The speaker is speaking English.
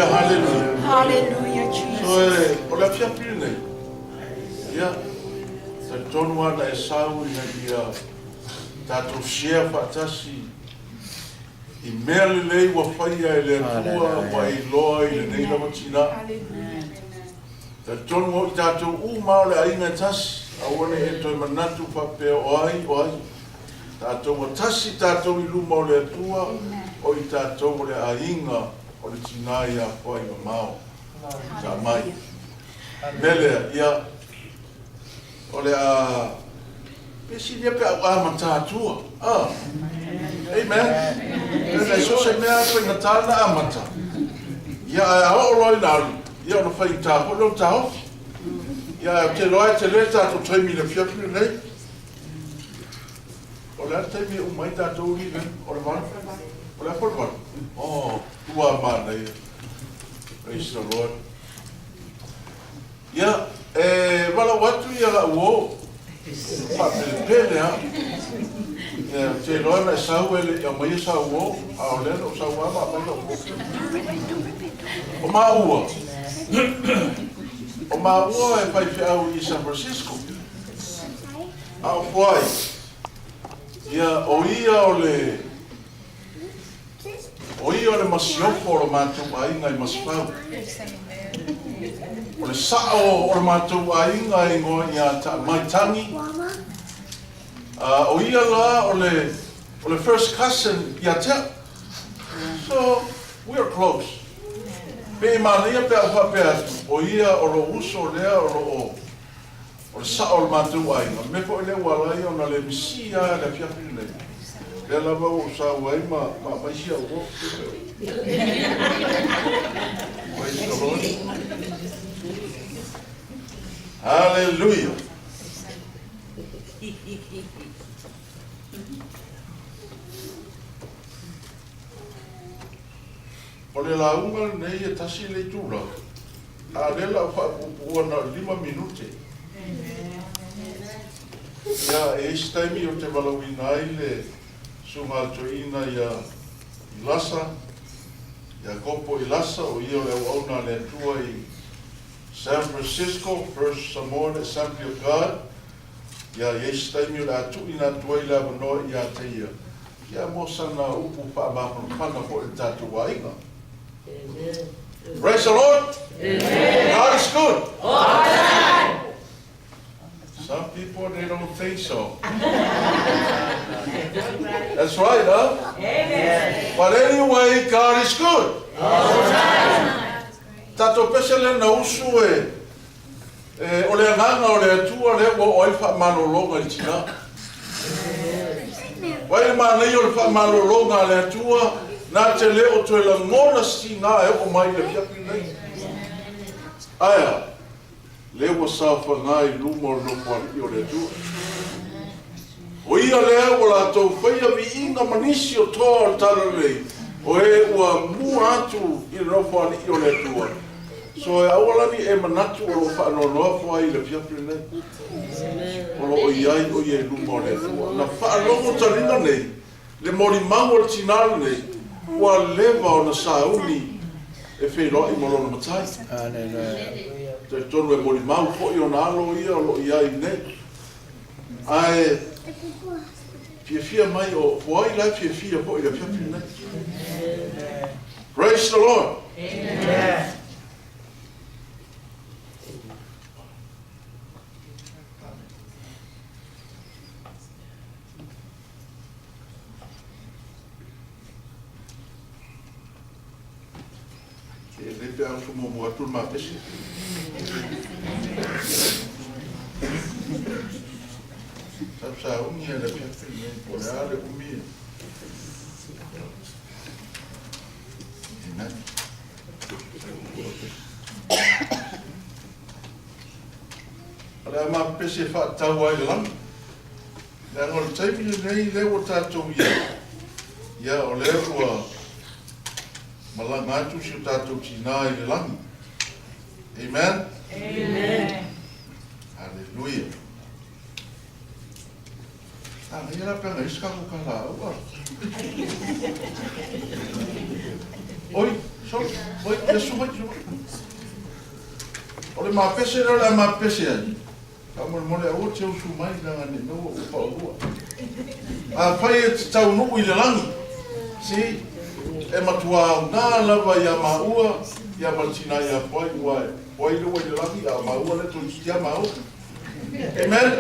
hallelujah. Hallelujah, Jesus. So, ola fia pile. Ya. Sa tonwa na esau ina dia. Tato share fatasi. I mea lelei wa whaia e lea tua wa i loa i le nei lama tina. Ta tonu o i tātou u mao le ainga tasi. A wane e toi manatu whapea o ai. Tātou wa tasi tātou i luma o le atua. O i tātou o le ainga o le tina i a whai ma mao. Ta mai. Melea, ia. O le a... Pesi lia pe a matatua. Amen. Pena i so se mea koe na tāna amata. Ia a o roi nāru. Ia o na whai tāho, no tāho. Ia te roi te le tātou taimi le whiapu nei. O le taimi o mai tātou uri ven. O le mana. O le apol mana. Oh, tua mana ia. Praise the Lord. Ia, wala watu ia la uo. Pele ha. Te loa na sau ele ia mai sau o a le no sau ma ma no. O ma ua. O ma ua e pai fi au i San Francisco. A foi. Ia o ia o le masiofo o matu ai ngai masfau. O le sao o matu ai ngai ngo ia ta mai tangi. O ia la o le first cousin ia te. So we are close. Pe maria pe a pe o ia o lo uso lea o le sao o matu ai. Me po le wala ia na le misia le fia fine. Le la o sa wai ma sia o. Praise the Lord. Hallelujah. O le launga nei e tasi le tūra. A le la whapuua na 5 minute. Ia e istaimi o te walawina ai le sunga atoina ia i lasa. Ia kopo i lasa o ia le auna le atua i San Francisco, First Samoan Assembly of God. Ia e istaimi o le atuina atua i le avanoa ia te ia. Ia mo sana upu whaamapana po e tātua inga. Praise the Lord. Amen. God is good. All the time. Some people, they don't think so. That's right, huh? Amen. But anyway, God is good. All the time. Tato pesele na usu o le nganga o le atua le o oi whaamalolonga i tina. Wai mana i o le whaamalolonga le atua na te leo to la ngona si nga e o mai le fiapi nei. Aia, leo sa whangai lumo no kwari o le tua. O ia leo o la tau whaia vi inga manisi o toa o tala lei. O e ua mu atu i rofa ani o le tua. So e awalani e manatu o lo whaanonoa fwai le fiapi nei. O lo o iai o ie lumo le tua. Na whaalogo tarina nei, le mori mango le tinari nei. Wa leva o na sauni e whenua i molo na matai. Te tonu e mori mau po i o na alo ia o lo ia i nei. Ai, fia mai o fuai lai fia po i la fia nei. Praise the Lord. Amen. Lepe au sumo mo atu ma pesi. Sa umi le pesi po ale umi. Amen. Ala ma pesi fa tau ai lang. La ngol taipi nei le o tatou ia. Ia o le ua malanga atu si o tātou tina i le langi. Amen? Amen. Hallelujah. Ia la penga iska ko ka la ua. Oi, So, oi, Yesu mai so. Ole ma pese la ma pese ai. Amo mo le o te usu mai na ngane no o pa o. A pai e tau no i le langi. Si e matua na lava ya maua ya maltina ya pai wa. Oi no i le langi a maua le tu tia mau. Amen.